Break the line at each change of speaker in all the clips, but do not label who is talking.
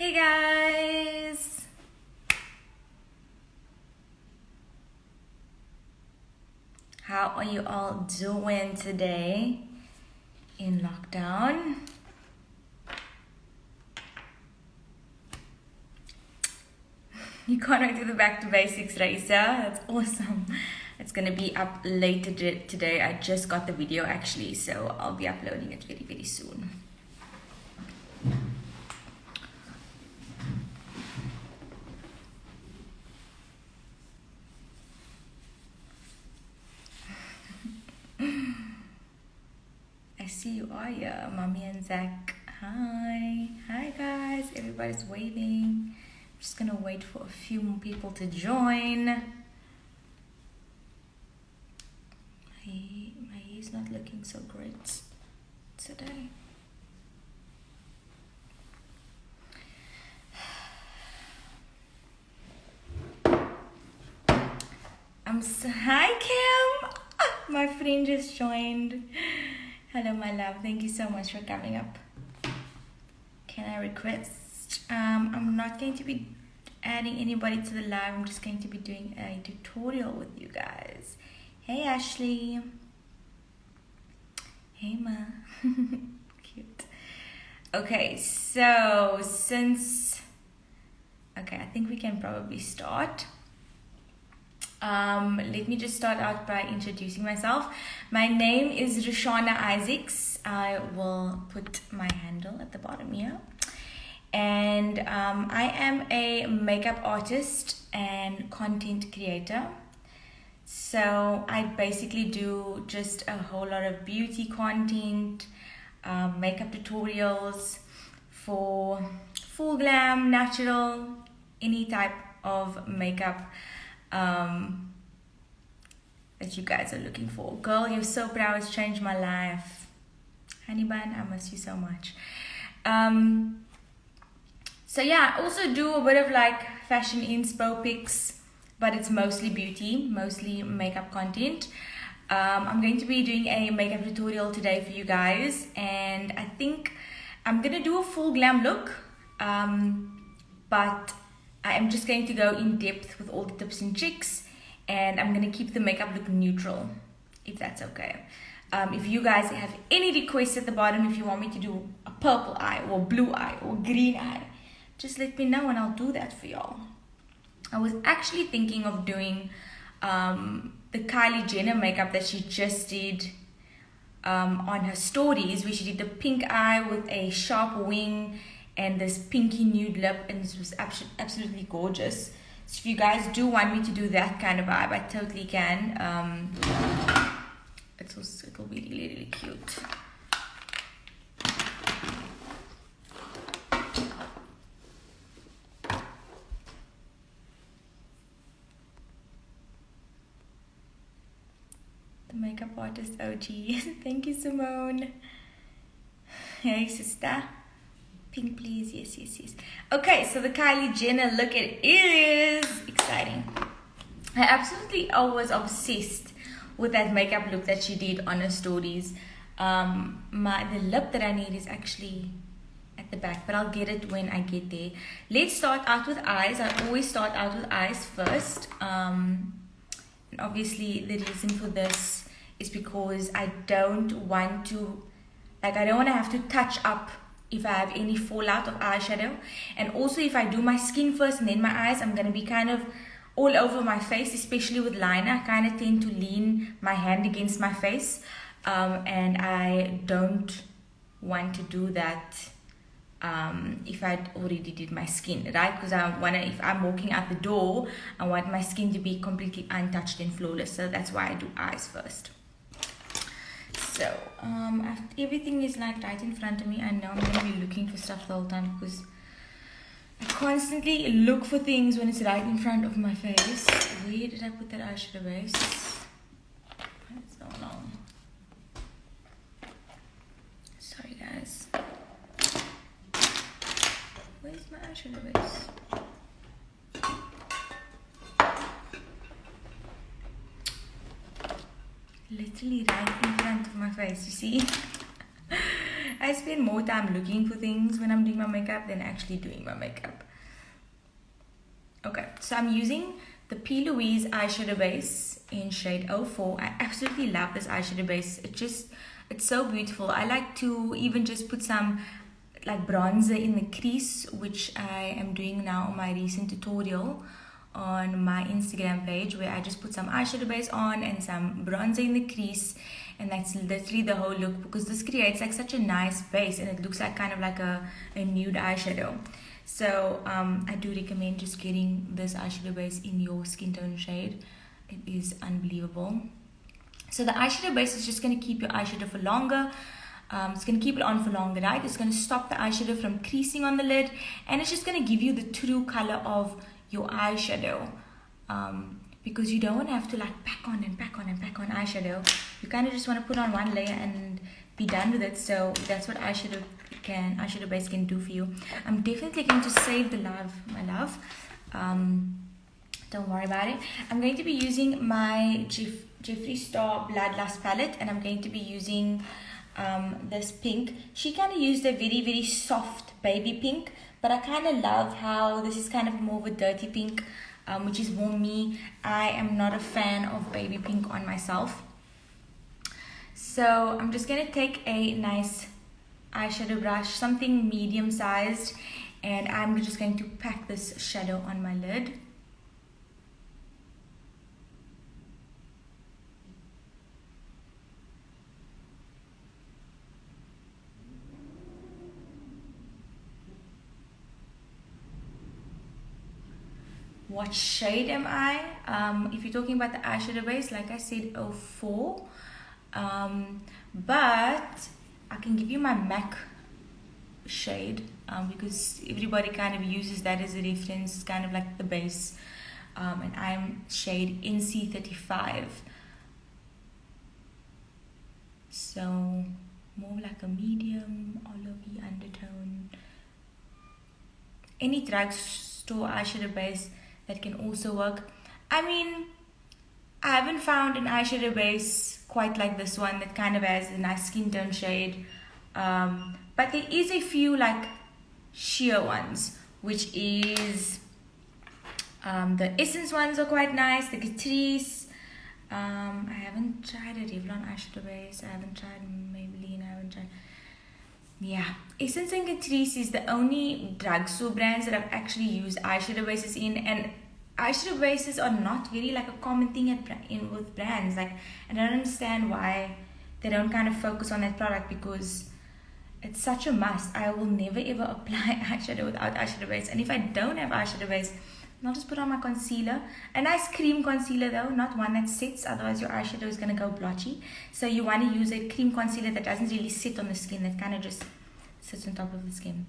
Hey guys! How are you all doing today in lockdown? You can't wait to the back to basics, Raisa. That's awesome. It's gonna be up later today. I just got the video actually, so I'll be uploading it very, very soon. I see you are here, Mommy and Zach. Hi. Hi guys. Everybody's waving. I'm just gonna wait for a few more people to join. My hair's not looking so great today. Hi Kim. My friend just joined. Hello my love, thank you so much for coming up. Can I request? I'm not going to be adding anybody to the live. I'm just going to be doing a tutorial with you guys. Hey Ashley. Hey Ma. Cute. Okay, so I think we can probably start. Let me just start out by introducing myself. My name is Rushana Isaacs. I will put my handle at the bottom here. And I am a makeup artist and content creator. So I basically do just a whole lot of beauty content, makeup tutorials for full glam, natural, any type of makeup that you guys are looking for. Girl, your soap brow has changed my life. Honey bun, I miss you so much. So yeah, I also do a bit of like fashion inspo pics, but it's mostly beauty, mostly makeup content. I'm going to be doing a makeup tutorial today for you guys, and I think I'm gonna do a full glam look, but I am just going to go in depth with all the tips and tricks, and I'm going to keep the makeup look neutral, if that's okay. If you guys have any requests at the bottom, if you want me to do a purple eye or blue eye or green eye, just let me know and I'll do that for y'all. I was actually thinking of doing the Kylie Jenner makeup that she just did on her stories, where she did the pink eye with a sharp wing and this pinky nude lip, and this was absolutely gorgeous. So if you guys do want me to do that kind of vibe, I totally can. It'll be really, really cute. The makeup artist OG. Thank you, Simone. Hey, sister. Pink, please. Yes. Okay, so the Kylie Jenner look, it is exciting. I was obsessed with that makeup look that she did on her stories. The lip that I need is actually at the back, but I'll get it when I get there. Let's start out with eyes. I always start out with eyes first. And obviously the reason for this is because I don't want to have to touch up if I have any fallout of eyeshadow. And also if I do my skin first and then my eyes, I'm going to be kind of all over my face, especially with liner. I kind of tend to lean my hand against my face, and I don't want to do that if I already did my skin, right? Because if I'm walking out the door, I want my skin to be completely untouched and flawless. So that's why I do eyes first. So after everything is like right in front of me, I know I'm going to be looking for stuff the whole time because I constantly look for things when it's right in front of my face. Where did I put that eyeshadow base? It's so long. Sorry guys. Where's my eyeshadow base? Literally right in front of my face, you see? I I spend more time looking for things when I'm doing my makeup than actually doing my makeup. Okay, so I'm using the P. Louise eyeshadow base in shade 04. I absolutely love this eyeshadow base. It's so beautiful. I like to even just put some like bronzer in the crease, which I am doing now on my recent tutorial on my Instagram page, where I just put some eyeshadow base on and some bronzer in the crease, and that's literally the whole look, because this creates like such a nice base and it looks like kind of like a nude eyeshadow. So I do recommend just getting this eyeshadow base in your skin tone shade. It is unbelievable. So the eyeshadow base is just going to keep your eyeshadow for longer. It's going to keep it on for longer, right? It's going to stop the eyeshadow from creasing on the lid, and it's just going to give you the true color of your eyeshadow, because you don't want to have to like pack on and pack on and pack on eyeshadow. You kind of just want to put on one layer and be done with it. So that's what eyeshadow base can do for you. I'm definitely going to save the love, my love. Don't worry about it. I'm going to be using my Jeffree Star Bloodlust palette, and I'm going to be using this pink. She kind of used a very, very soft baby pink, but I kind of love how this is kind of more of a dirty pink, which is more me. I am not a fan of baby pink on myself. So I'm just going to take a nice eyeshadow brush, something medium sized, and I'm just going to pack this shadow on my lid. What shade am I? If you're talking about the eyeshadow base, like I said, 04. But I can give you my MAC shade, because everybody kind of uses that as a reference, kind of like the base. And I'm shade NC35. So more like a medium olivey undertone. Any drugstore eyeshadow base that can also work. I mean, I haven't found an eyeshadow base quite like this one that kind of has a nice skin tone shade, but there is a few like sheer ones, which is the Essence ones are quite nice, the Catrice. I haven't tried a Revlon eyeshadow base, I haven't tried Maybelline, yeah, Essence and Catrice is the only drugstore brands that I've actually used eyeshadow bases in, and eyeshadow bases are not very like a common thing with brands. Like, I don't understand why they don't kind of focus on that product, because it's such a must. I will never ever apply eyeshadow without eyeshadow base, and if I don't have eyeshadow base, I'll just put on my concealer. A nice cream concealer though, not one that sits, otherwise your eyeshadow is going to go blotchy. So you want to use a cream concealer that doesn't really sit on the skin, that kind of just sits on top of the skin.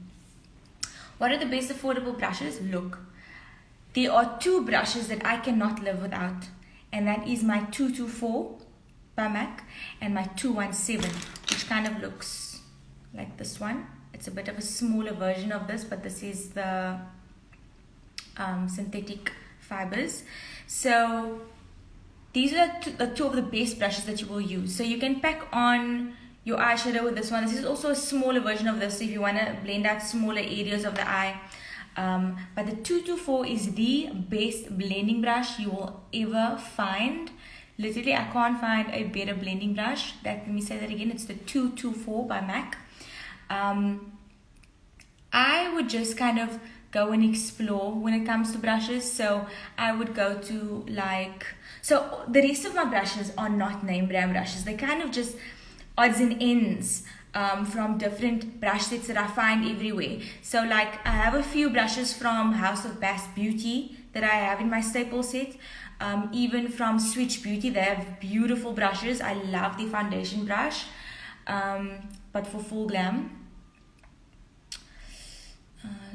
What are the best affordable brushes? Look, there are two brushes that I cannot live without, and that is my 224 by MAC and my 217, which kind of looks like this one. It's a bit of a smaller version of this, but this is the synthetic fibers. So these are the two of the best brushes that you will use. So you can pack on your eyeshadow with this one. This is also a smaller version of this, so if you want to blend out smaller areas of the eye. But the 224 is the best blending brush you will ever find. Literally, I can't find a better blending brush. Let me say that again. It's the 224 by MAC. I would just kind of go and explore when it comes to brushes. So I would go to so the rest of my brushes are not name brand brushes. They're kind of just odds and ends from different brush sets that I find everywhere. So like, I have a few brushes from House of Bass Beauty that I have in my staple set. Even from Switch Beauty, they have beautiful brushes. I love the foundation brush, but for full glam.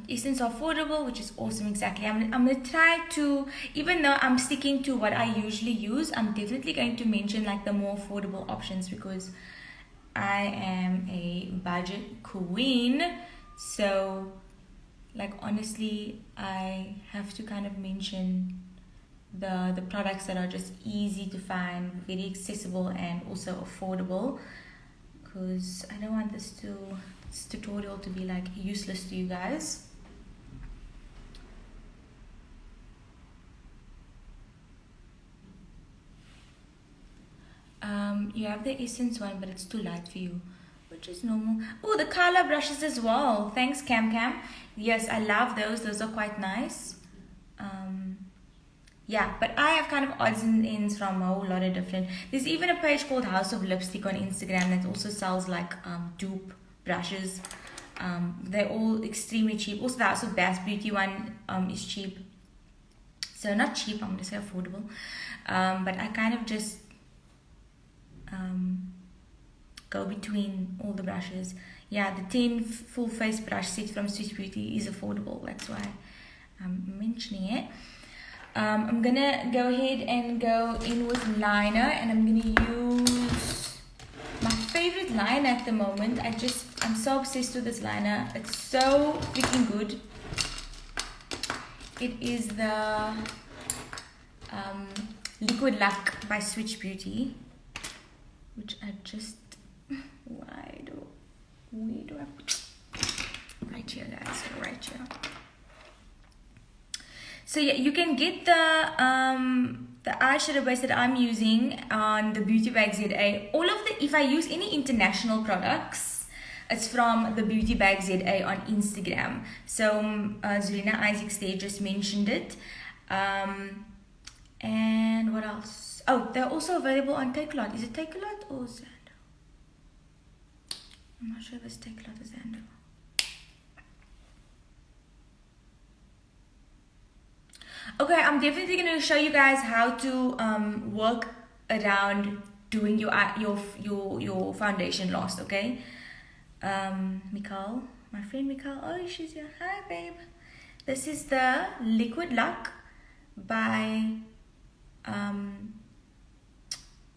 Essence are affordable, which is awesome. Exactly. I'm going to try to, even though I'm sticking to what I usually use, I'm definitely going to mention like the more affordable options, because I am a budget queen. So like, honestly, I have to kind of mention the products that are just easy to find, very accessible, and also affordable, because I don't want this to this tutorial to be like useless to you guys. You have the Essence one, but it's too light for you, which is normal. Oh, the color brushes as well. Thanks, Cam. Yes, I love those. Those are quite nice. Yeah, but I have kind of odds and ends from a whole lot of different. There's even a page called House of Lipstick on Instagram that also sells like dupe brushes. They're all extremely cheap. Also, the House of Bass Beauty one is cheap. So not cheap, I'm going to say affordable. But I kind of just go between all the brushes. Yeah, the 10 full face brush set from Swiss Beauty is affordable. That's why I'm mentioning it. I'm gonna go ahead and go in with liner, and I'm gonna use my favorite liner at the moment. I'm so obsessed with this liner. It's so freaking good. It is the Liquid Luck by Swiss Beauty, which I just, where do I put? Right here, guys, right here. So yeah, you can get the eyeshadow base that I'm using on the Beauty Bag ZA. All of the, if I use any international products, it's from the Beauty Bag ZA on Instagram. So Rushana Isaacs there just mentioned it. And what else? Oh, they're also available on Takealot. Is it Takealot or Zando? I'm not sure if it's Takealot or Zando. Okay, I'm definitely going to show you guys how to work around doing your foundation last, okay? Mikal, my friend Mikal, oh, she's here. Hi, babe. This is the Liquid Luck by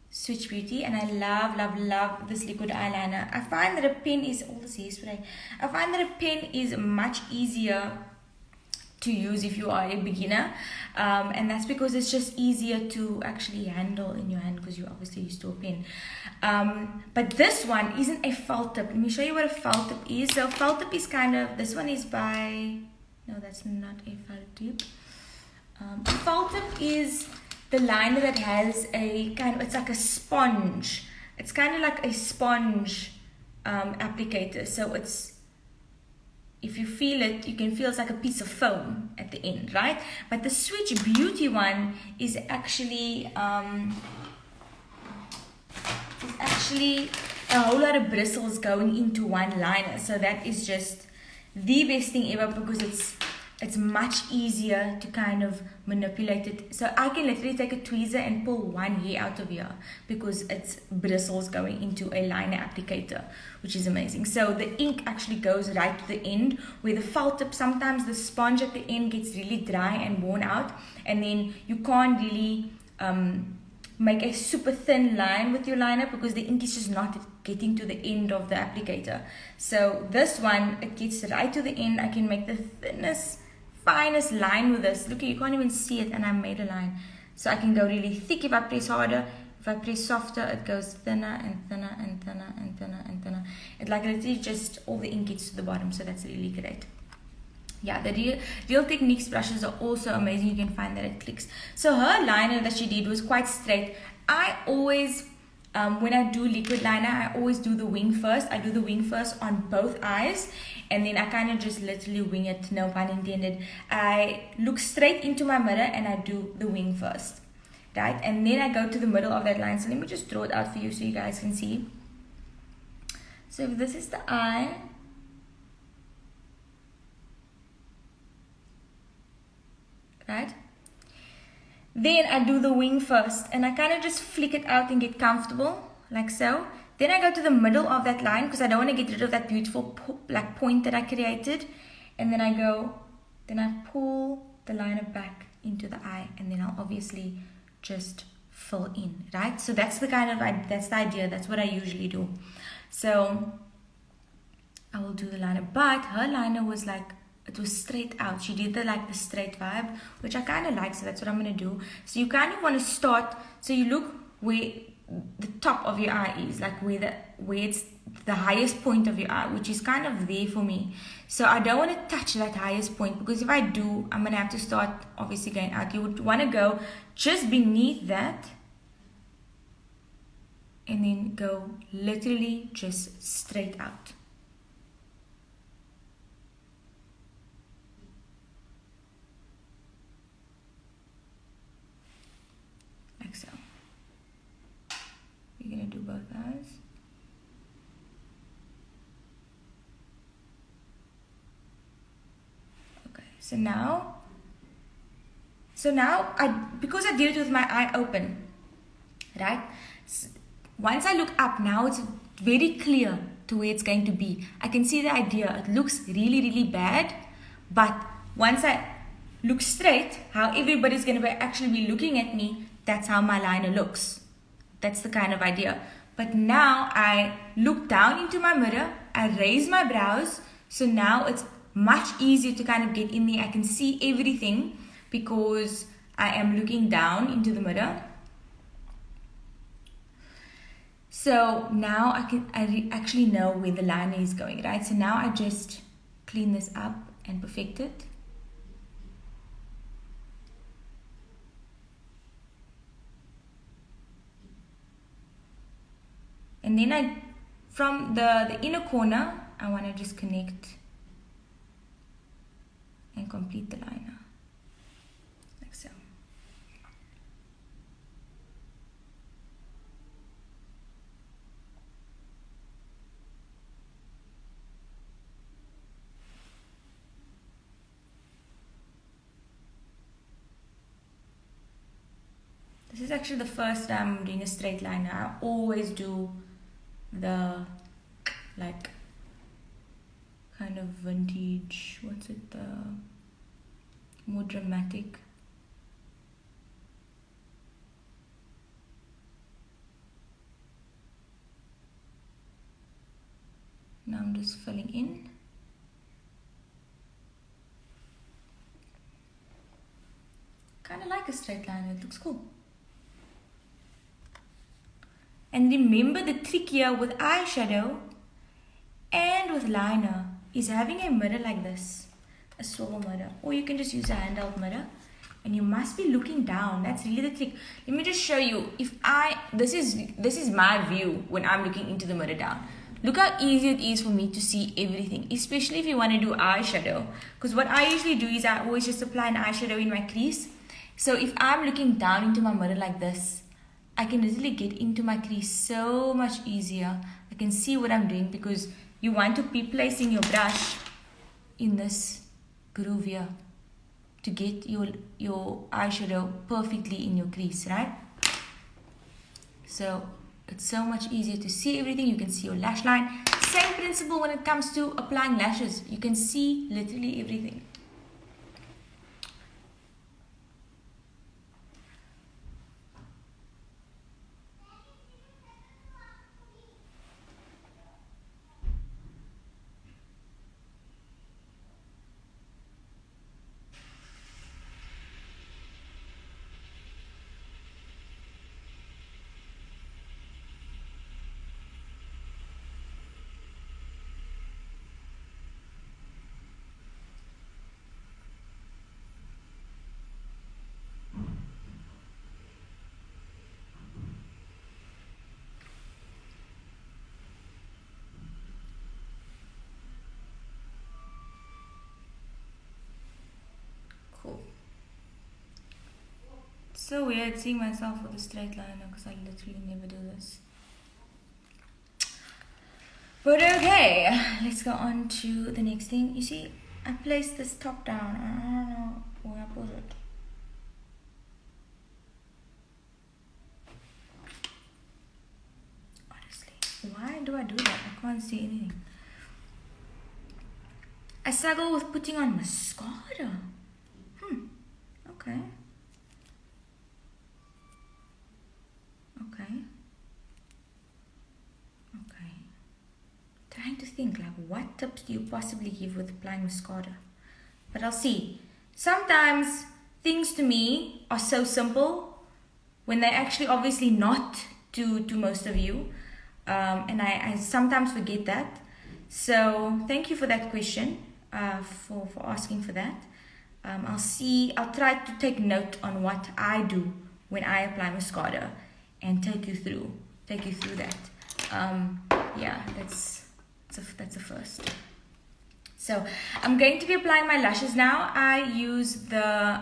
Swiss Beauty, and I love this liquid eyeliner. I find that a pen is I find that a pen is much easier to use if you are a beginner, and that's because it's just easier to actually handle in your hand because you're obviously used to a pen. But this one isn't a felt tip. Let me show you what a felt tip is. So felt tip is kind of, this one is by, no, that's not a felt tip. A felt tip is the liner that has a kind of, it's like a sponge. It's kind of like a sponge applicator. So it's, if you feel it, you can feel it's like a piece of foam at the end, right? But the Swiss Beauty one is actually a whole lot of bristles going into one liner. So that is just the best thing ever because it's much easier to kind of manipulate it. So I can literally take a tweezer and pull one hair out of here because it's bristles going into a liner applicator, which is amazing. So the ink actually goes right to the end, where the felt tip, sometimes the sponge at the end gets really dry and worn out, and then you can't really make a super thin line with your liner because the ink is just not getting to the end of the applicator. So this one, it gets right to the end. I can make the finest line with this. Look, you can't even see it, and I made a line. So I can go really thick if I press harder. If I press softer, it goes thinner and thinner and thinner and thinner and thinner. It like literally just all the ink gets to the bottom, so that's really great. Yeah, the Real Techniques brushes are also amazing. You can find that at Clicks. So her liner that she did was quite straight. I always, when I do liquid liner, I always do the wing first. I do the wing first on both eyes, and then I kind of just literally wing it, no pun intended. I look straight into my mirror and I do the wing first, right? And then I go to the middle of that line. So let me just draw it out for you so you guys can see. So if this is the eye, right? Then I do the wing first, and I kind of just flick it out and get comfortable, like so. Then I go to the middle of that line because I don't want to get rid of that beautiful black point that I created. And then I pull the liner back into the eye, and then I'll obviously just fill in, right? So that's the that's the idea. That's what I usually do. So I will do the liner, but her liner was like, it was straight out. She did the straight vibe, which I kind of like, so that's what I'm going to do. So you kind of want to start, so you look where the top of your eye is, like where it's the highest point of your eye, which is kind of there for me. So I don't want to touch that highest point, because if I do, I'm going to have to start obviously going out. You would want to go just beneath that and then go literally just straight out. Like so. You're going to do both eyes. Okay, so now because I did it with my eye open, right? Once I look up now, it's very clear to where it's going to be. I can see the idea. It looks really, really bad, but once I look straight, how everybody's going to actually be looking at me, that's how my liner looks. That's the kind of idea. But now I look down into my mirror, I raise my brows, so now it's much easier to kind of get in there. I can see everything because I am looking down into the mirror. So now I actually know where the liner is going, right? So now I just clean this up and perfect it. And then from the inner corner, I want to just connect and complete the liner, like so. This is actually the first time I'm doing a straight liner. I always do the like kind of vintage, what's it, the more dramatic. Now I'm just filling in. Kind of like a straight liner, it looks cool. And remember, the trick here with eyeshadow and with liner is having a mirror like this, a swivel mirror, or you can just use a handheld mirror, and you must be looking down. That's really the trick. Let me just show you. This is my view when I'm looking into the mirror down. Look how easy it is for me to see everything, especially if you want to do eyeshadow. Because what I usually do is I always just apply an eyeshadow in my crease. So if I'm looking down into my mirror like this, I can literally get into my crease so much easier. I can see what I'm doing, because you want to be placing your brush in this groove here to get your eyeshadow perfectly in your crease, right? So it's so much easier to see everything. You can see your lash line. Same principle when it comes to applying lashes. You can see literally everything. Cool. So weird seeing myself with a straight liner, because I literally never do this. But okay, let's go on to the next thing. You see, I placed this top down. I don't know where I put it. Honestly, why do I do that? I can't see anything. I struggle with putting on mascara. Okay. Trying to think, like, what tips do you possibly give with applying mascara? But I'll see. Sometimes things to me are so simple when they're actually obviously not to most of you, and I sometimes forget that. So thank you for that question, for asking for that. I'll try to take note on what I do when I apply mascara and take you through that. Yeah, that's a first. So I'm going to be applying my lashes now. I use the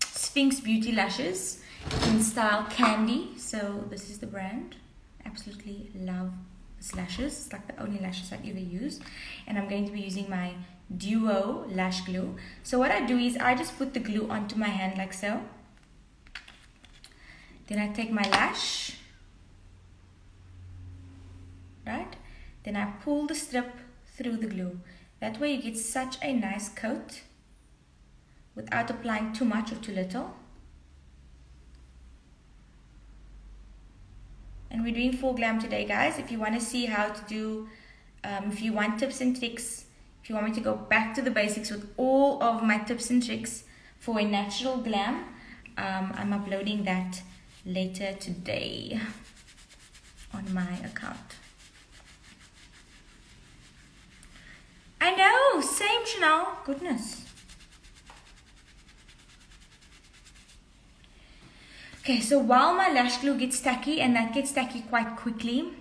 Sphinx Beauty lashes in style Candy. So this is the brand. Absolutely love these lashes. It's like the only lashes I ever use. And I'm going to be using my Duo lash glue. So what I do is I just put the glue onto my hand like so. Then I take my lash, right? Then I pull the strip through the glue. That way you get such a nice coat without applying too much or too little. And we're doing full glam today, guys. If you want to see how to do, if you want tips and tricks, if you want me to go back to the basics with all of my tips and tricks for a natural glam, I'm uploading that later today on my account. I know, same Chanel, goodness. Okay, so while my lash glue gets tacky, and that gets tacky quite quickly,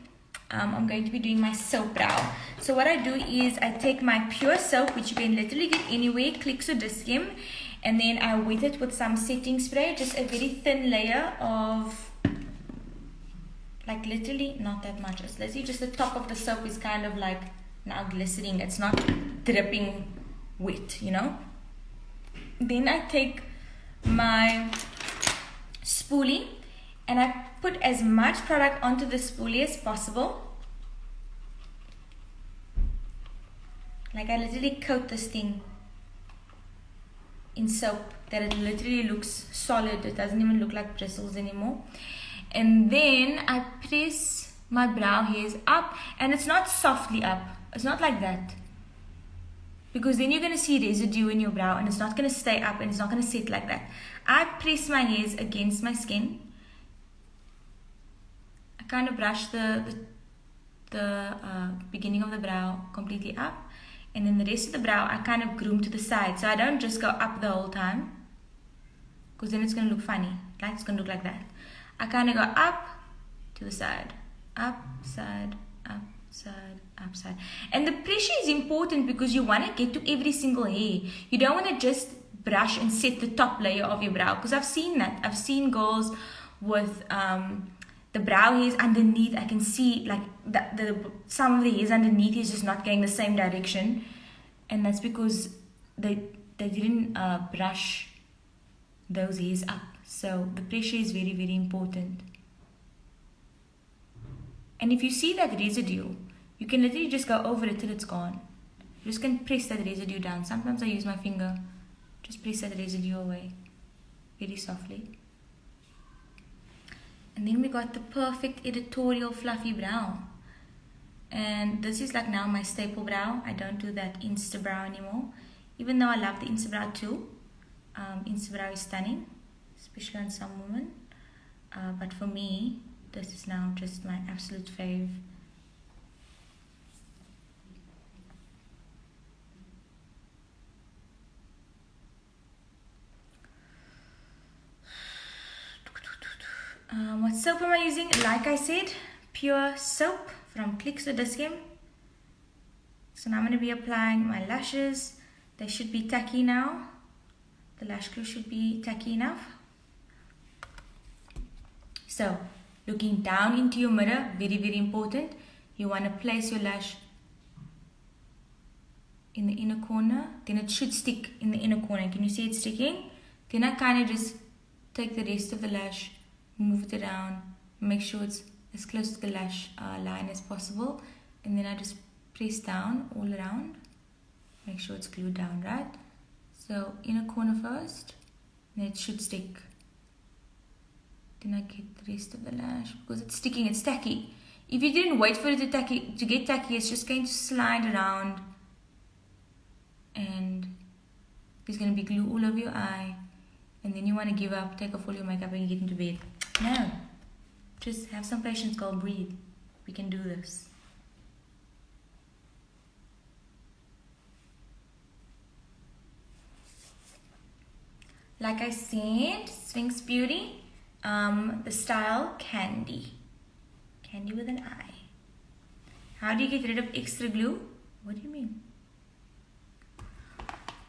I'm going to be doing my soap brow. So what I do is I take my pure soap, which you can literally get anywhere, Clicks or Diskim, and then I wet it with some setting spray, just a very thin layer of, like literally not that much. It's literally just the top of the soap is kind of like now glistening. It's not dripping wet, you know. Then I take my spoolie and I put as much product onto the spoolie as possible. Like I literally coat this thing in soap that it literally looks solid. It doesn't even look like bristles anymore. And then I press my brow hairs up, and it's not softly up. It's not like that, because then you're going to see residue in your brow and it's not going to stay up and it's not going to sit like that. I press my hairs against my skin. I kind of brush the beginning of the brow completely up, and then the rest of the brow I kind of groom to the side. So I don't just go up the whole time, because then it's going to look funny. Like it's going to look like that. I kind of go up to the side, up, side, up, side, up, side. And the pressure is important because you want to get to every single hair. You don't want to just brush and set the top layer of your brow, because I've seen that. I've seen girls with the brow hairs underneath. I can see like some of the hairs underneath is just not going the same direction, and that's because they didn't brush those hairs up. So the pressure is very, very important. And if you see that residue, you can literally just go over it till it's gone. You just can press that residue down. Sometimes I use my finger. Just press that residue away very softly. And then we got the perfect editorial fluffy brow. And this is like now my staple brow. I don't do that Insta brow anymore, even though I love the Insta brow too. Insta brow is stunning, especially on some women. But for me, this is now just my absolute fave. What soap am I using? Like I said, pure soap from Clicks or Diskim. So now I'm going to be applying my lashes. They should be tacky now. The lash glue should be tacky enough. So, looking down into your mirror, very, very important. You want to place your lash in the inner corner. Then it should stick in the inner corner. Can you see it sticking? Then I kind of just take the rest of the lash, move it around, make sure it's as close to the lash line as possible, and then I just press down all around, make sure it's glued down, right? So inner corner first, and it should stick. Then I get the rest of the lash, because it's sticking, it's tacky. If you didn't wait for it to get tacky, it's just going to slide around, and there's going to be glue all over your eye, and then you want to give up, take off all your makeup, and get into bed. No, Just have some patience, girl. Breathe. We can do this. Like I said, Sphinx Beauty. The style Candy. Candy with an I. How do you get rid of extra glue? What do you mean?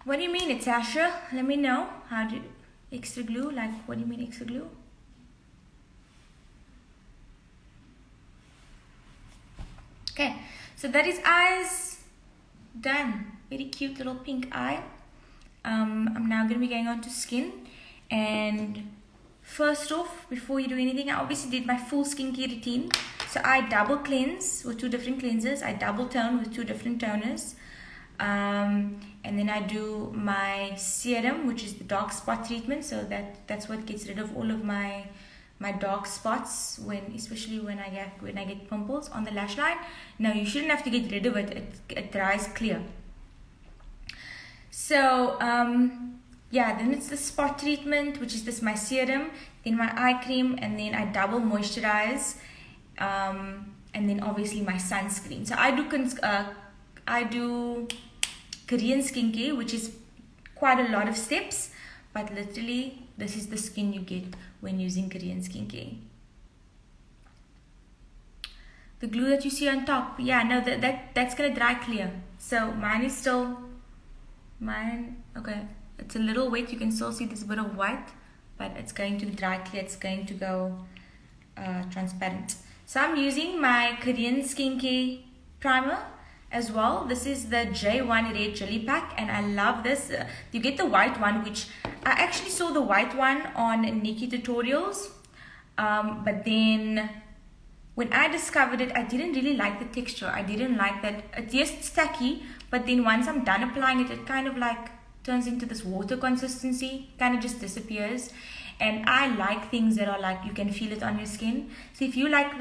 What do you mean, Natasha? Let me know. How do extra glue? Like, what do you mean extra glue? Okay, so that is eyes done. Very cute little pink eye. I'm now going to be going on to skin. And first off, before you do anything, I obviously did my full skincare routine. So I double cleanse with 2 different cleansers. I double tone with 2 different toners. And then I do my serum, which is the dark spot treatment. So that's what gets rid of all of my dark spots, especially when I get pimples on the lash line. No, you shouldn't have to get rid of it. It dries clear. So yeah, then it's the spot treatment, which is my serum, then my eye cream, and then I double moisturize, and then obviously my sunscreen. So I do Korean skincare, which is quite a lot of steps, but literally this is the skin you get when using Korean skincare. The glue that you see on top, yeah, no, that's gonna dry clear. So mine, okay, it's a little wet. You can still see this bit of white, but it's going to dry clear. It's going to go transparent. So I'm using my Korean skincare primer as well. This is the J1 Red Jelly Pack, and I love this. You get the white one, which I actually saw the white one on Nikki Tutorials, but then when I discovered it, I didn't really like the texture. I didn't like that. It's tacky, but then once I'm done applying it, it kind of like turns into this water consistency, kind of just disappears. And I like things that are like you can feel it on your skin. So if you like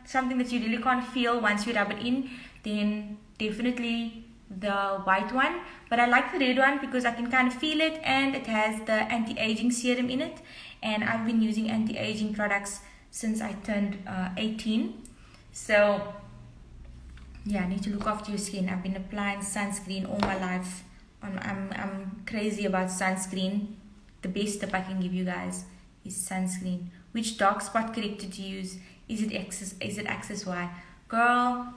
something that you really can't feel once you rub it in, then definitely the white one. But I like the red one because I can kind of feel it, and it has the anti-aging serum in it. And I've been using anti-aging products since I turned 18. So yeah, I need to look after your skin. I've been applying sunscreen all my life. I'm crazy about sunscreen. The best tip I can give you guys is sunscreen. Which dark spot corrector to use? Is it Access Y? Girl,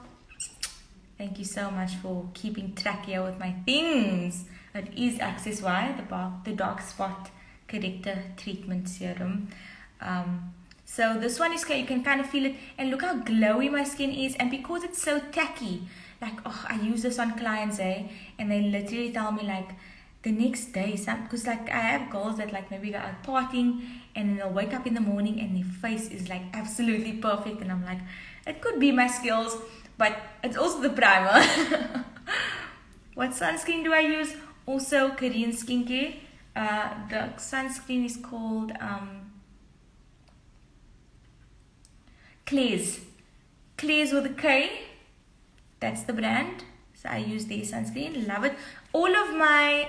thank you so much for keeping track here with my things. It is Access Y, the dark spot corrector treatment serum. So this one is, you can kind of feel it, and look how glowy my skin is. And because it's so tacky, like, oh, I use this on clients, and they literally tell me like the next day, because like I have girls that like maybe go out partying, and then they'll wake up in the morning and their face is like absolutely perfect, and I'm like, it could be my skills, but it's also the primer. What sunscreen do I use? Also Korean skincare. The sunscreen is called Clays with a K. That's the brand. So I use their sunscreen. Love it. All of my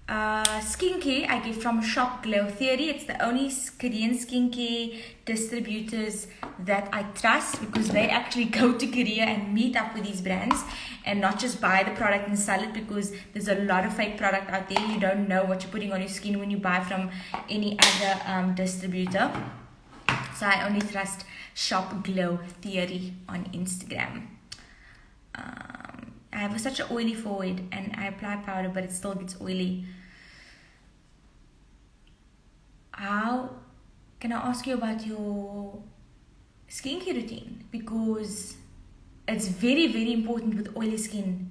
skincare I get from Shop Glow Theory. It's the only Korean skincare distributors that I trust, because they actually go to Korea and meet up with these brands and not just buy the product and sell it, because there's a lot of fake product out there. You don't know what you're putting on your skin when you buy from any other distributor. So I only trust Shop Glow Theory on Instagram. I have such an oily forehead, and I apply powder, but it still gets oily. How can I ask you about your skincare routine? Because it's very, very important with oily skin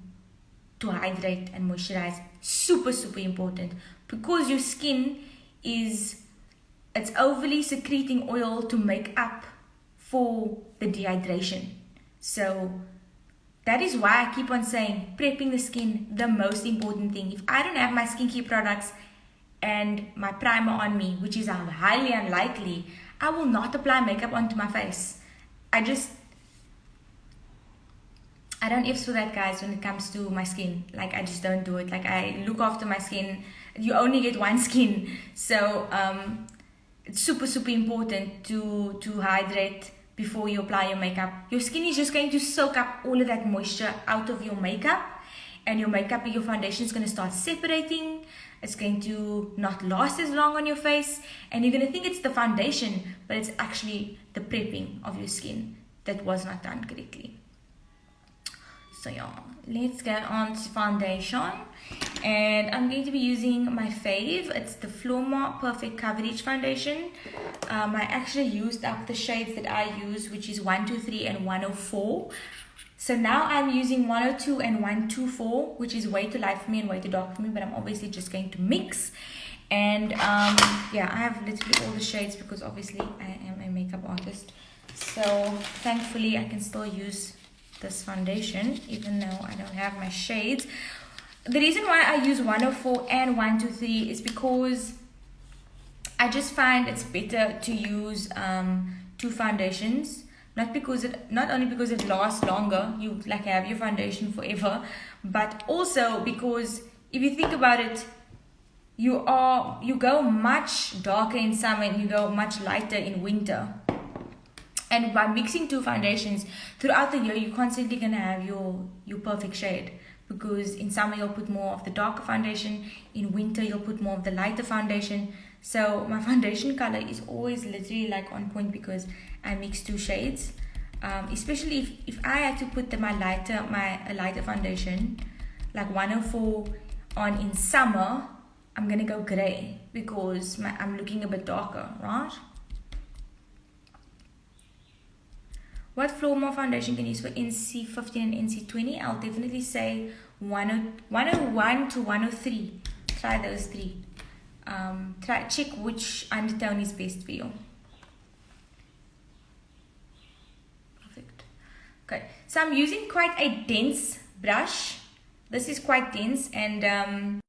to hydrate and moisturize. Super, super important, because your skin it's overly secreting oil to make up for the dehydration. So that is why I keep on saying prepping the skin, the most important thing. If I don't have my skincare products and my primer on me, which is highly unlikely, I will not apply makeup onto my face. I don't ifs for that, guys, when it comes to my skin. Like, I just don't do it. Like, I look after my skin. You only get one skin. So it's super important to hydrate before you apply your makeup. Your skin is just going to soak up all of that moisture out of your makeup, and your foundation is going to start separating. It's going to not last as long on your face, and you're going to think it's the foundation, but it's actually the prepping of your skin that was not done correctly. So yeah, let's go on to foundation, and I'm going to be using my fave. It's the Glamour Perfect Coverage Foundation. I actually used up the shades that I use, which is 123 and 104. So now I'm using 102 and 124, which is way too light for me and way too dark for me, but I'm obviously just going to mix. And yeah, I have literally all the shades because obviously I am a makeup artist. So thankfully I can still use this foundation even though I don't have my shades. The reason why I use 104 and 123 is because I just find it's better to use two foundations. Not only because it lasts longer, you like have your foundation forever, but also because if you think about it, you go much darker in summer and you go much lighter in winter. And by mixing two foundations throughout the year, you're constantly gonna have your perfect shade. Because in summer you'll put more of the darker foundation, in winter you'll put more of the lighter foundation. So my foundation color is always literally like on point because I mix two shades. Especially if I had to put my lighter foundation, like 104 on in summer, I'm gonna go gray because I'm looking a bit darker, right? What Glamour foundation can you use for NC15 and NC20? I'll definitely say 101 to 103. Try those three. Check which undertone is best for you. Perfect. Okay, so I'm using quite a dense brush. This is quite dense, and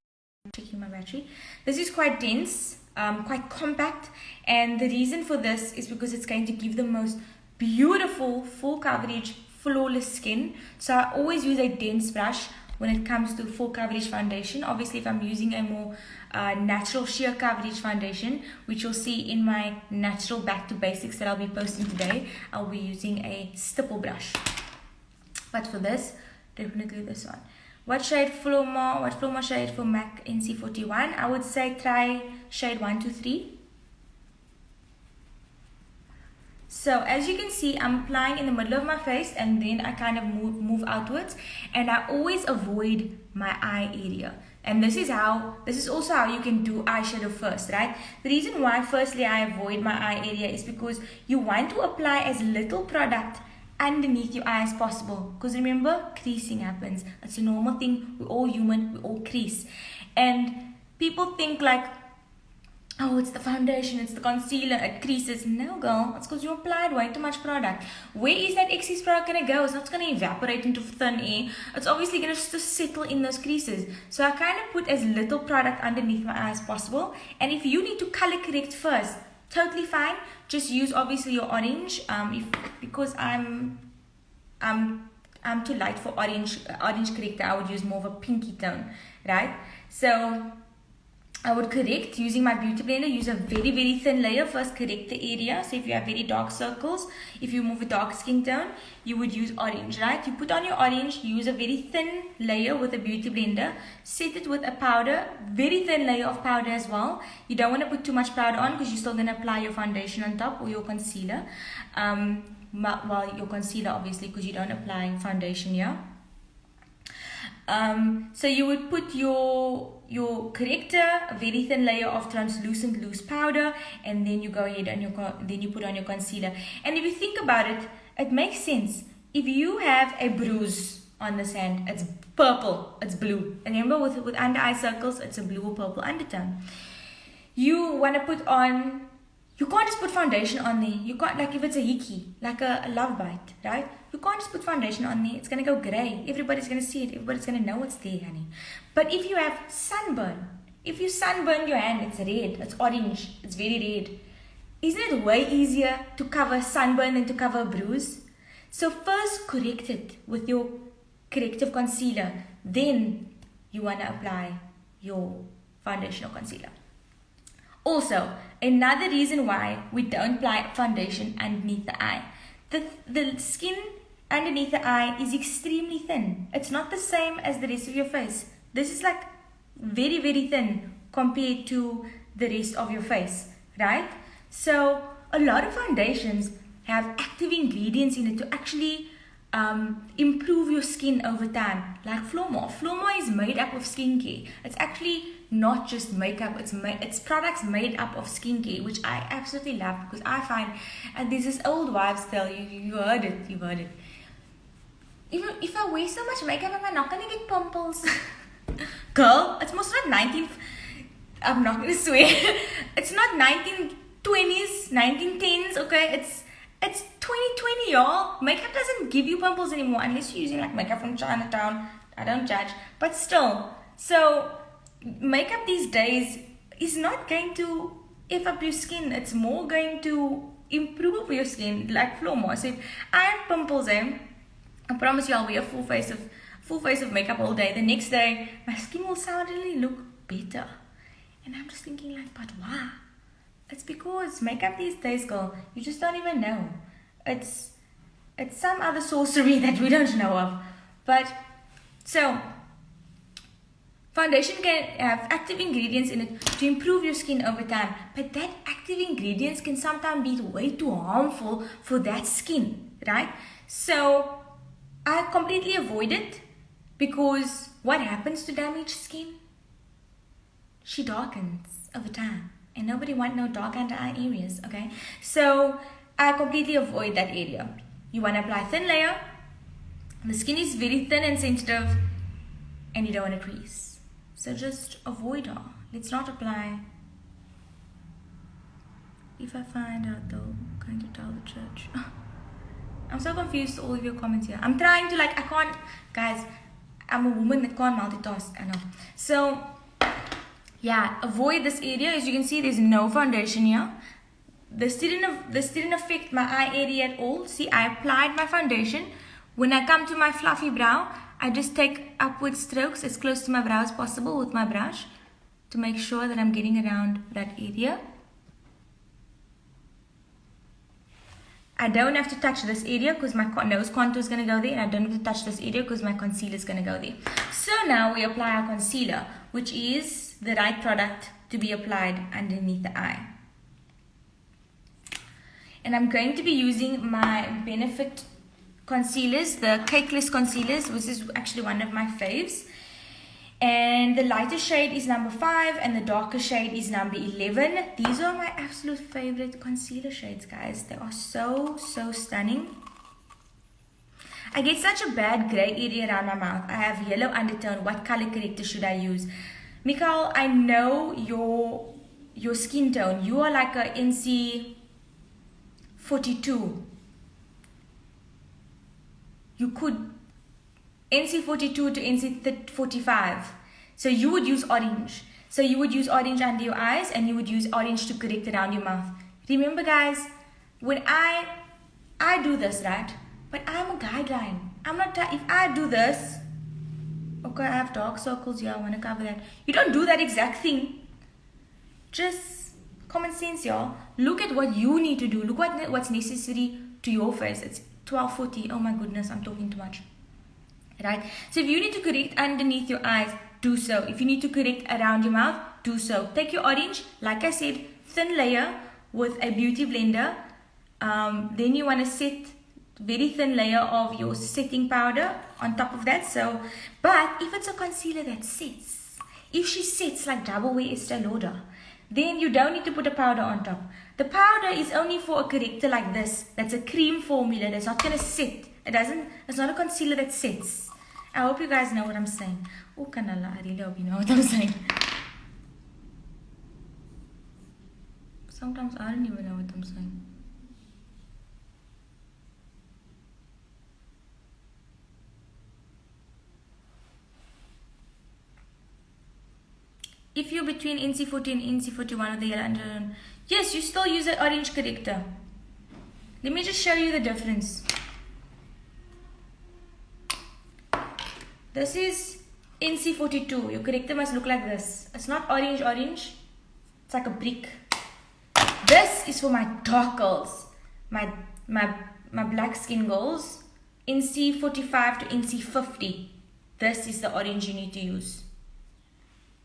checking my battery. This is quite dense, quite compact, and the reason for this is because it's going to give the most beautiful full coverage flawless skin. So I always use a dense brush when it comes to full coverage foundation. Obviously if I'm using a more natural sheer coverage foundation, which you'll see in my natural back to basics that I'll be posting today, I'll be using a stipple brush. But for this, definitely this one. What Glamour shade for MAC NC41? I would say try shade 123. So as you can see, I'm applying in the middle of my face and then I kind of move outwards, and I always avoid my eye area. And this is also how you can do eyeshadow first, right? The reason why firstly I avoid my eye area is because you want to apply as little product underneath your eye as possible. Because remember, creasing happens. It's a normal thing. We're all human, we all crease. And people think like, oh, it's the foundation, it's the concealer, it creases. No, girl, it's because you applied way too much product. Where is that excess product going to go? It's not going to evaporate into thin air. It's obviously going to just settle in those creases. So I kind of put as little product underneath my eye as possible. And if you need to color correct first, totally fine. Just use obviously your orange. Because I'm too light for orange corrector, I would use more of a pinky tone, right? So I would correct using my beauty blender. Use a very, very thin layer. First correct the area. So if you have very dark circles, if you move a dark skin tone, you would use orange, right? You put on your orange, use a very thin layer with a beauty blender. Set it with a powder, very thin layer of powder as well. You don't want to put too much powder on because you're still going to apply your foundation on top or your concealer. Well, your concealer obviously, because you don't apply foundation here. So you would put your corrector, a very thin layer of translucent loose powder, and then you go ahead and then you put on your concealer. And if you think about it, it makes sense. If you have a bruise on this hand, it's purple, it's blue. And remember with under eye circles, it's a blue or purple undertone. You want to put on, you can't just put foundation on there. You can't, like if it's a hickey, like a love bite, right? You can't just put foundation on there. It's going to go gray. Everybody's going to see it. Everybody's going to know it's there, honey. But if you have sunburn, if you sunburn your hand, it's red, it's orange, it's very red. Isn't it way easier to cover sunburn than to cover a bruise? So first correct it with your corrective concealer. Then you want to apply your foundation or concealer. Also, another reason why we don't apply foundation underneath the eye. The skin underneath the eye is extremely thin. It's not the same as the rest of your face. This is like very, very thin compared to the rest of your face, right? So a lot of foundations have active ingredients in it to actually improve your skin over time, like Glamour. Glamour is made up of skincare. It's actually not just makeup, it's products made up of skincare, which I absolutely love, because I find, and there's this old wives tale, you heard it. If I wear so much makeup, am I not gonna get pimples? Girl, it's most not 19, I'm not gonna swear, it's not 1920s, 1910s, okay, it's 2020, y'all. Makeup doesn't give you pimples anymore unless you're using like makeup from Chinatown. I don't judge, but still. So makeup these days is not going to F up your skin. It's more going to improve your skin, like Glamour. So if I have pimples, I promise you I'll wear a full face of makeup all day. The next day my skin will suddenly look better. And I'm just thinking like, but why? It's because makeup these days, girl, you just don't even know. It's some other sorcery that we don't know of. But so foundation can have active ingredients in it to improve your skin over time. But that active ingredients can sometimes be way too harmful for that skin, right? So I completely avoid it, because what happens to damaged skin? She darkens over time. And nobody wants no dark under eye areas, okay? So I completely avoid that area. You want to apply thin layer. The skin is very thin and sensitive, and you don't want to crease. So just avoid her. Let's not apply. If I find out though, I'm going to tell the church. I'm so confused, all of your comments here. I'm trying to I can't, guys, I'm a woman that can't multitask, I know. So yeah, avoid this area. As you can see, there's no foundation here. This didn't affect my eye area at all. See, I applied my foundation. When I come to my fluffy brow, I just take upward strokes as close to my brow as possible with my brush to make sure that I'm getting around that area. I don't have to touch this area because my nose contour is going to go there, and I don't have to touch this area because my concealer is going to go there. So now we apply our concealer, which is the right product to be applied underneath the eye. And I'm going to be using my Benefit concealers, the cakeless concealers, which is actually one of my faves. And the lighter shade is number 5 and the darker shade is number 11. These are my absolute favorite concealer shades, guys. They are so stunning. I get such a bad gray area around my mouth. I have yellow undertone. What color corrector should I use? Mikhail, I know your skin tone. You are like a NC 42. You could NC 42 to NC 45. So you would use orange. So you would use orange under your eyes, and you would use orange to correct around your mouth. Remember, guys, when I do this, right? But I'm a guideline. I'm not, if I do this, okay, I have dark circles here, I want to cover that. You don't do that exact thing. Just common sense, y'all. Look at what you need to do. Look what's necessary to your face. It's 12:40. Oh my goodness, I'm talking too much. Right? So if you need to correct underneath your eyes, do so. If you need to correct around your mouth, do so. Take your orange, like I said, thin layer with a beauty blender. Then you want to set very thin layer of your setting powder on top of that. So, but if it's a concealer that sets, if she sets like Double Wear Estee Lauder, then you don't need to put a powder on top. The powder is only for a corrector like this. That's a cream formula. That's not gonna set. It's not a concealer that sets. I hope you guys know what I'm saying. Oh, Kanala, I really hope you know what I'm saying. Sometimes I don't even know what I'm saying. If you're between NC40 and NC41 with the yellow undertone, yes, you still use an orange corrector. Let me just show you the difference. This is NC42. Your corrector must look like this. It's not orange. It's like a brick. This is for my dark girls, my black skin girls, NC 45 to NC 50. This is the orange you need to use.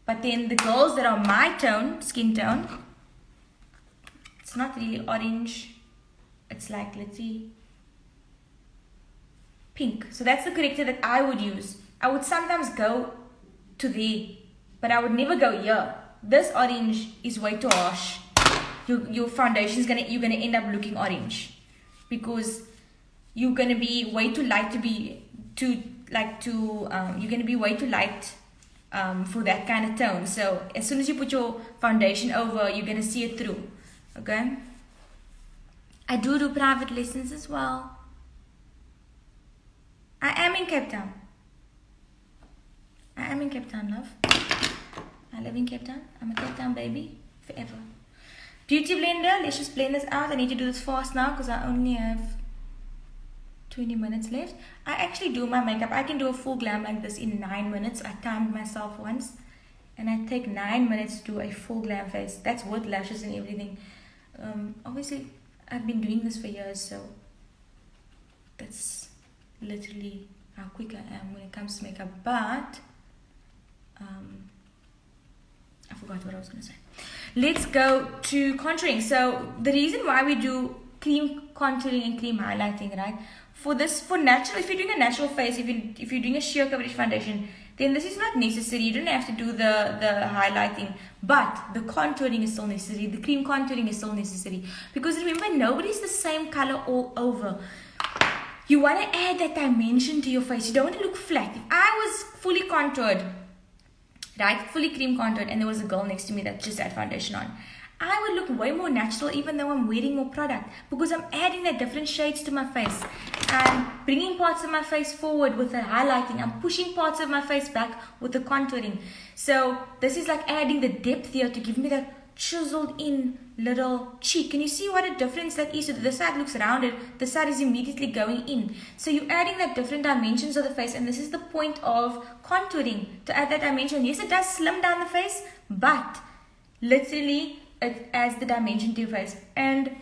But then the girls that are my skin tone, it's not really orange. It's like, let's see, pink. So that's the corrector that I would use. I would sometimes go to there, but I would never go here. This orange is way too harsh. Your foundation is you're gonna end up looking orange because you're gonna be way too light you're gonna be way too light for that kind of tone. So as soon as you put your foundation over, you're gonna see it through. Okay. I do private lessons as well. I am in Cape Town. Love. I live in Cape Town. I'm a Cape Town baby forever. Beauty blender. Let's just blend this out. I need to do this fast now because I only have 20 minutes left. I actually do my makeup. I can do a full glam like this in 9 minutes. I timed myself once. And I take 9 minutes to do a full glam face. That's with lashes and everything. Obviously, I've been doing this for years. So that's literally how quick I am when it comes to makeup. But I forgot what I was going to say. Let's go to contouring. So the reason why we do cream contouring and cream highlighting, right? For natural, if you're doing a natural face, if you're doing a sheer coverage foundation, then this is not necessary. You don't have to do the highlighting, but the contouring is still necessary. The cream contouring is still necessary because remember, nobody's the same color all over. You want to add that dimension to your face. You don't want to look flat. If I was fully contoured, right, fully cream contoured, and there was a girl next to me that just had foundation on, I would look way more natural even though I'm wearing more product because I'm adding the different shades to my face. I'm bringing parts of my face forward with the highlighting. I'm pushing parts of my face back with the contouring. So this is like adding the depth here to give me that chiseled in little cheek. Can you see what a difference that is? So this side looks rounded, this side is immediately going in. So you're adding that different dimensions of the face, and this is the point of contouring, to add that dimension. Yes, it does slim down the face, but literally it adds the dimension to your face. And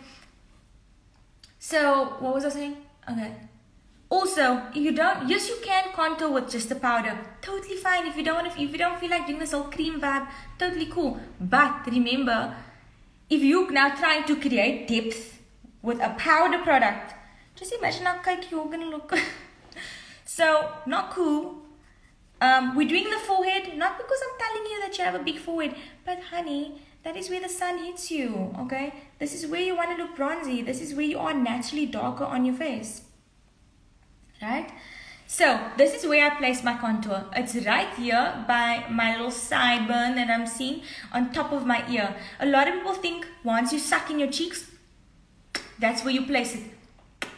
so what was I saying? Okay. Also, if you don't, yes, you can contour with just the powder. Totally fine. If you don't feel like doing this whole cream vibe, totally cool. But remember, if you're now trying to create depth with a powder product, just imagine how cakey you're gonna look. So, not cool. We're doing the forehead, not because I'm telling you that you have a big forehead, but honey, that is where the sun hits you, okay? This is where you want to look bronzy. This is where you are naturally darker on your face. Right? So, this is where I place my contour. It's right here by my little sideburn that I'm seeing on top of my ear. A lot of people think once you suck in your cheeks, that's where you place it.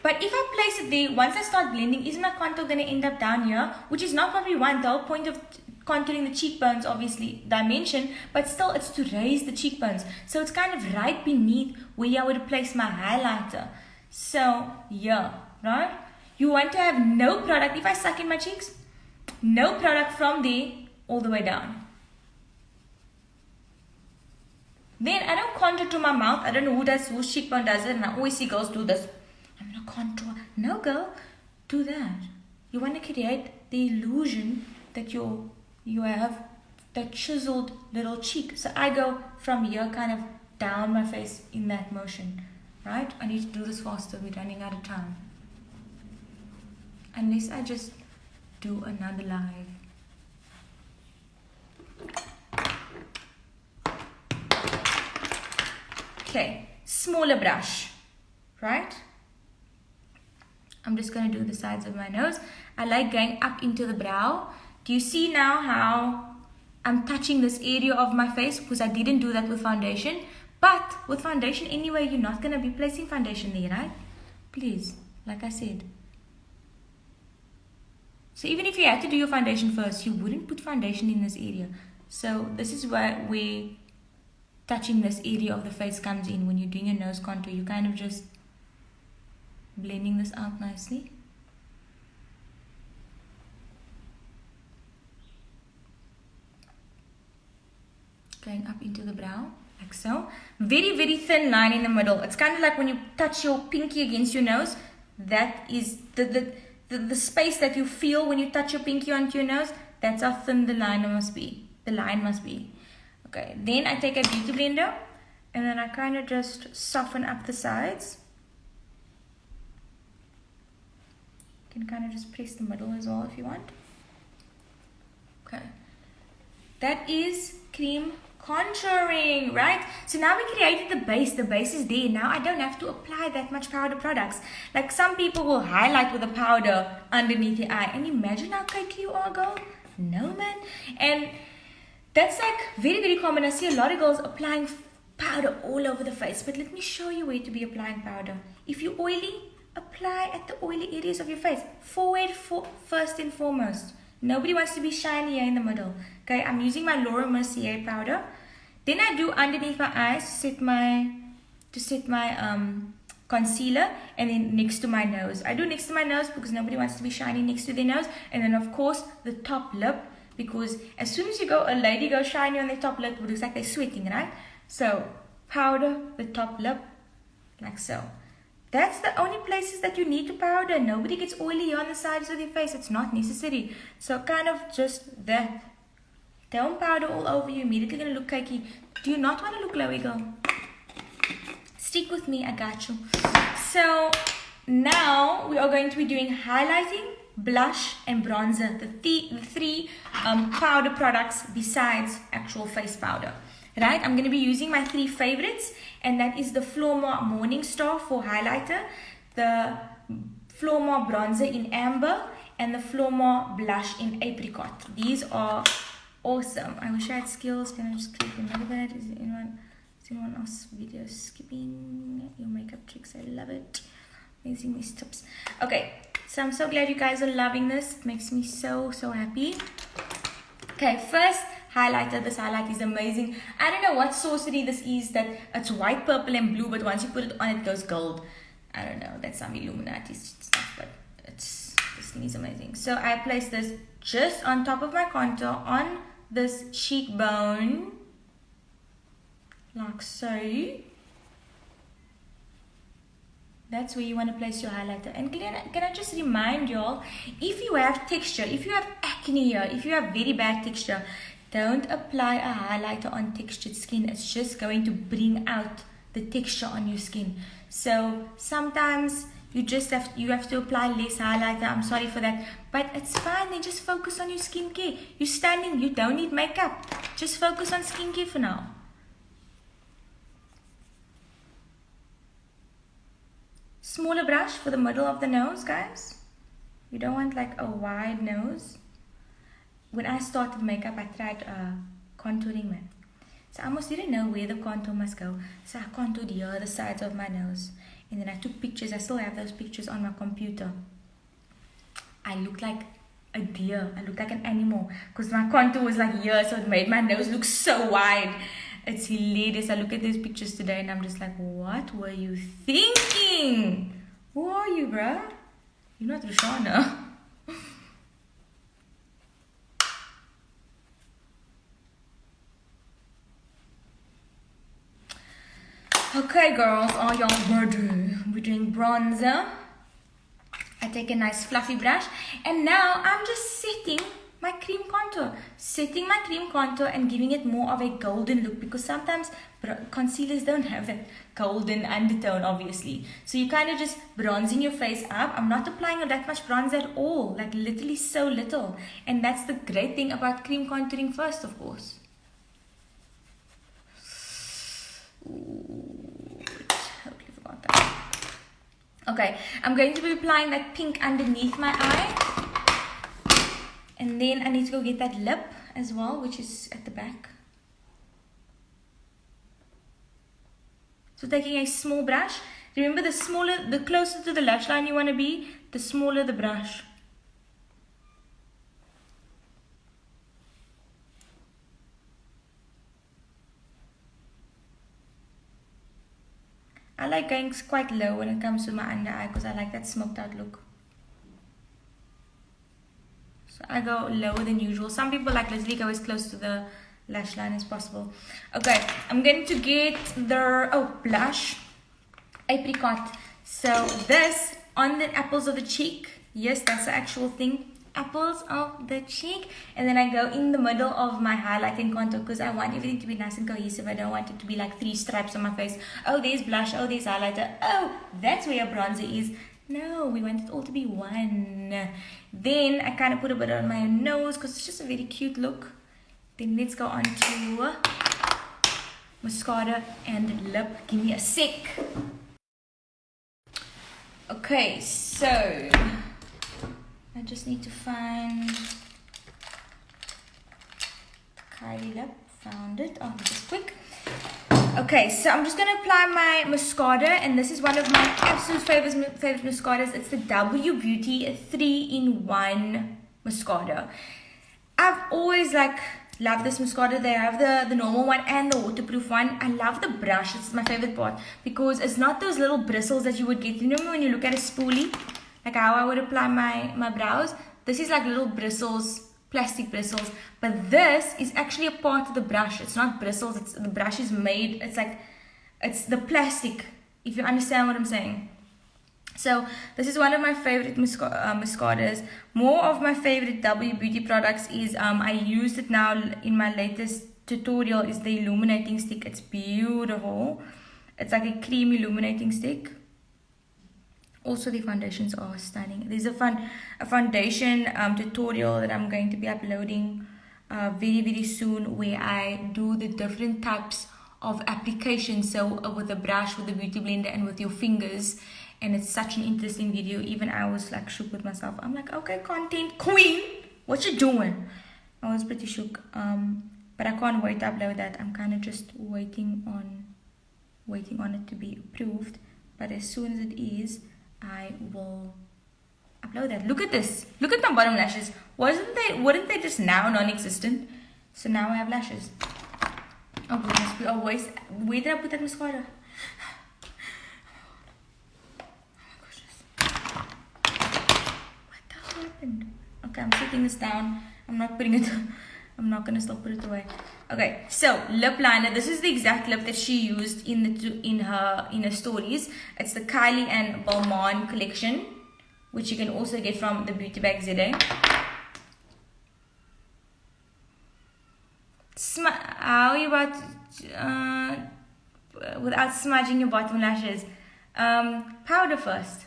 But if I place it there, once I start blending, is my contour going to end up down here? Which is not what we want. The whole point of contouring the cheekbones, obviously, dimension, but still it's to raise the cheekbones. So it's kind of right beneath where I would place my highlighter. So, yeah, right? You want to have no product. If I suck in my cheeks, no product from there all the way down. Then I don't contour to my mouth. I don't know whose cheekbone does it, and I always see girls do this. I'm going to contour. No, girl, do that. You want to create the illusion that you have that chiseled little cheek. So I go from here kind of down my face in that motion, right? I need to do this faster. We're running out of time. Unless I just do another live. Okay, smaller brush, right? I'm just going to do the sides of my nose. I like going up into the brow. Do you see now how I'm touching this area of my face? Because I didn't do that with foundation. But with foundation anyway, you're not going to be placing foundation there, right? Please, like I said. So even if you had to do your foundation first, you wouldn't put foundation in this area. So this is where touching this area of the face comes in. When you're doing your nose contour, you kind of just blending this out nicely. Going up into the brow. like so. Very, very thin line in the middle. It's kind of like when you touch your pinky against your nose. That is the space that you feel when you touch your pinky onto your nose. That's how thin the line must be. The line must be. Okay, then I take a beauty blender and then I kind of just soften up the sides. You can kind of just press the middle as well if you want. Okay, that is cream contouring, right? So now we created the base. The base is there. Now I don't have to apply that much powder products. Like some people will highlight with a powder underneath the eye. And imagine how cakey you are, girl. No, man. And that's like very, very common. I see a lot of girls applying powder all over the face. But let me show you where to be applying powder. If you're oily, apply at the oily areas of your face. Forehead first and foremost. Nobody wants to be shiny here in the middle. Okay, I'm using my Laura Mercier powder. Then I do underneath my eyes to set my concealer, and then next to my nose. I do next to my nose because nobody wants to be shiny next to their nose. And then of course the top lip, because as soon as a lady goes shiny on their top lip, it looks like they're sweating, right? So powder the top lip like so. That's the only places that you need to powder. Nobody gets oily on the sides of their face. It's not necessary. So kind of just that. Don't powder all over you. Immediately going to look cakey. Do you not want to look glowy, girl? Stick with me. I got you. So now we are going to be doing highlighting, blush, and bronzer. The three powder products besides actual face powder. Right? I'm going to be using my 3 favorites. And that is the Flormar Morning Star for highlighter, the Flormar Bronzer in Amber, and the Flormar Blush in Apricot. These are awesome. I wish I had skills. Can I just click another bit? Is anyone else video skipping your makeup tricks? I love it. Amazing, these tips. Okay, so I'm so glad you guys are loving this. It makes me so happy. Okay, first highlighter. This highlight is amazing. I don't know what sorcery this is, that it's white, purple, and blue, but once you put it on, it goes gold. I don't know. That's some Illuminati stuff, but this thing is amazing. So I place this just on top of my contour on this cheekbone, like so. That's where you want to place your highlighter. And can I just remind y'all, if you have texture, if you have acne here, if you have very bad texture, don't apply a highlighter on textured skin. It's just going to bring out the texture on your skin. So sometimes you have to apply less highlighter. I'm sorry for that, but it's fine. Then just focus on your skincare. You're stunning. You don't need makeup. Just focus on skincare for now. Smaller brush for the middle of the nose, guys. You don't want like a wide nose. When I started makeup, I tried contouring, man. So I almost didn't know where the contour must go. So I contoured here, the sides of my nose. And then I took pictures. I still have those pictures on my computer. I looked like a deer. I looked like an animal. Because my contour was like here, so it made my nose look so wide. It's hilarious. I look at these pictures today and I'm just like, what were you thinking? Who are you, bruh? You're not Rushana. Okay, girls, are y'all ready? We're doing bronzer. I take a nice fluffy brush, and now I'm just setting my cream contour. Setting my cream contour and giving it more of a golden look, because sometimes concealers don't have that golden undertone, obviously. So you kind of just bronzing your face up. I'm not applying that much bronzer at all, like literally so little. And that's the great thing about cream contouring first, of course. Ooh, totally forgot that. Okay, I'm going to be applying that pink underneath my eye. And then I need to go get that lip as well, which is at the back. So taking a small brush. Remember, the closer to the lash line you want to be, the smaller the brush. I like going quite low when it comes to my under eye because I like that smoked out look. So I go lower than usual. Some people like literally go as close to the lash line as possible. Okay, I'm going to get the blush, apricot. So this on the apples of the cheek. Yes, that's the actual thing. Apples of the cheek, and then I go in the middle of my highlight and contour because I want everything to be nice and cohesive. I don't want it to be like 3 stripes on my face. Oh, there's blush. Oh, there's highlighter. Oh, that's where your bronzer is. No, we want it all to be one. Then I kind of put a bit on my nose because it's just a very cute look. Then let's go on to mascara and lip. Give me a sec. Okay, so I just need to find Kylie lip. Found it. Oh, this is quick. Okay, so I'm just gonna apply my mascara, and this is one of my absolute favorite mascaras. It's the W Beauty 3-in-1 mascara. I've always loved this mascara. They have the normal one and the waterproof one. I love the brush. It's my favorite part because it's not those little bristles that you would get. You know when you look at a spoolie, like how I would apply my brows? This is like little bristles, plastic bristles. But this is actually a part of the brush. It's not bristles. The brush is made. It's the plastic, if you understand what I'm saying. So this is one of my favorite mascaras. More of my favorite W Beauty products is I used it now in my latest tutorial, is the illuminating stick. It's beautiful. It's like a cream illuminating stick. Also the foundations are stunning. There's a foundation tutorial that I'm going to be uploading very soon, where I do the different types of applications. So with the brush, with the beauty blender, and with your fingers. And it's such an interesting video. Even I was like shook with myself. I'm like, okay, content queen, what you doing? I was pretty shook. But I can't wait to upload that. I'm kind of just waiting on it to be approved. But as soon as it is, I will upload that. Look at this. Look at my bottom lashes. Weren't they just now non-existent? So now I have lashes. Oh goodness, we always. Where did I put that mascara? Okay, I'm setting this down. I'm not gonna still put it away. Okay, so lip liner. This is the exact lip that she used in her stories. It's the Kylie and Balmain collection, which you can also get from the Beauty Bag ZA. How are you about without smudging your bottom lashes? Powder first.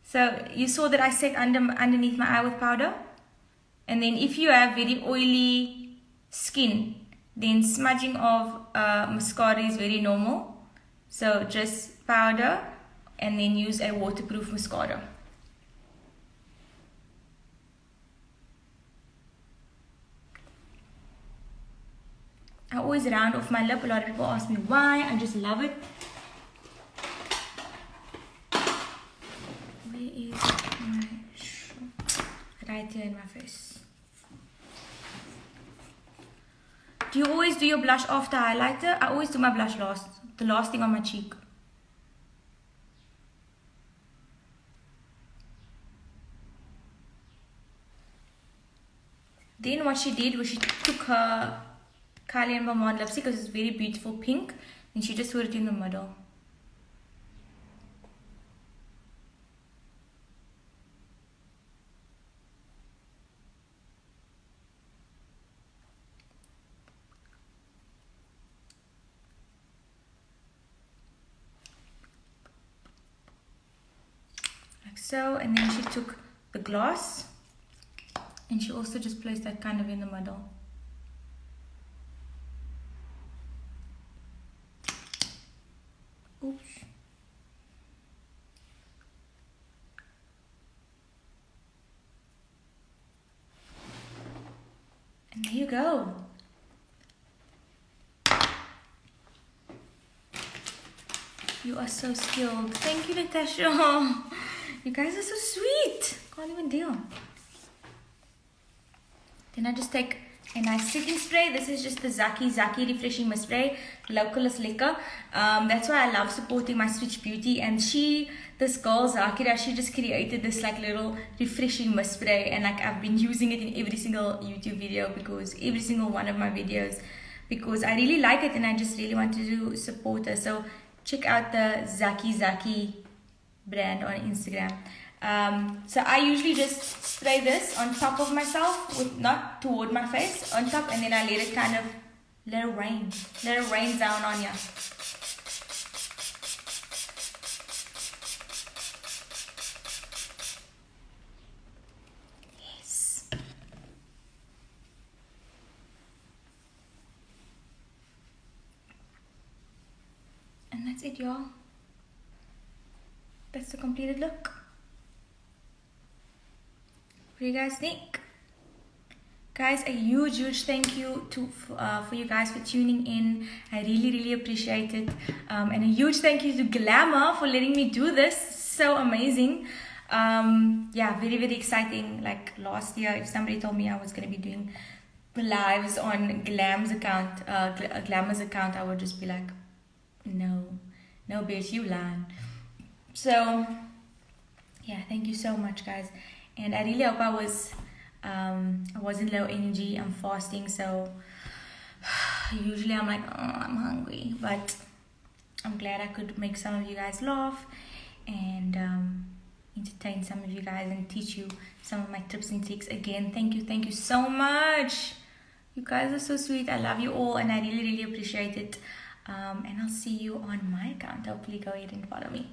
So you saw that I set underneath my eye with powder. And then if you have very oily skin, then smudging of mascara is very normal. So just powder and then use a waterproof mascara. I always round off my lip. A lot of people ask me why. I just love it. Right here in my face. Do you always do your blush after highlighter? I always do my blush last. The last thing on my cheek. Then what she did was she took her Kylie and Balmain lipstick, because it's very beautiful pink, and she just put it in the middle. So, and then she took the gloss and she also just placed that kind of in the middle. Oops. And there you go. You are so skilled. Thank you, Natasha. You guys are so sweet. Can't even deal. Then I just take a nice setting spray. This is just the Zaki Refreshing Mist Spray. Local is lekker. That's why I love supporting my Switch Beauty. And this girl Zakira, she just created this like little refreshing mist spray. And like I've been using it in every single YouTube video, because every single one of my videos, because I really like it and I just really want to support her. So check out the Zaki brand on Instagram. So I usually just spray this on top of myself, not toward my face, on top, and then I let it kind of let it rain down on you. Yes. And that's it, y'all. That's the completed look. What do you guys think? Guys, a huge thank you for you guys for tuning in. I really appreciate it. And a huge thank you to Glamour for letting me do this. So amazing. Yeah, very exciting. Like last year, if somebody told me I was going to be doing lives on Glamour's account, I would just be like, no bitch, you lying. So yeah, thank you so much, guys. And I really hope I wasn't low energy. I'm fasting, so usually I'm like, oh, I'm hungry. But I'm glad I could make some of you guys laugh and entertain some of you guys and teach you some of my tips and tricks. Again, thank you so much. You guys are so sweet. I love you all, and I really appreciate it. And I'll see you on my account. Hopefully go ahead and follow me.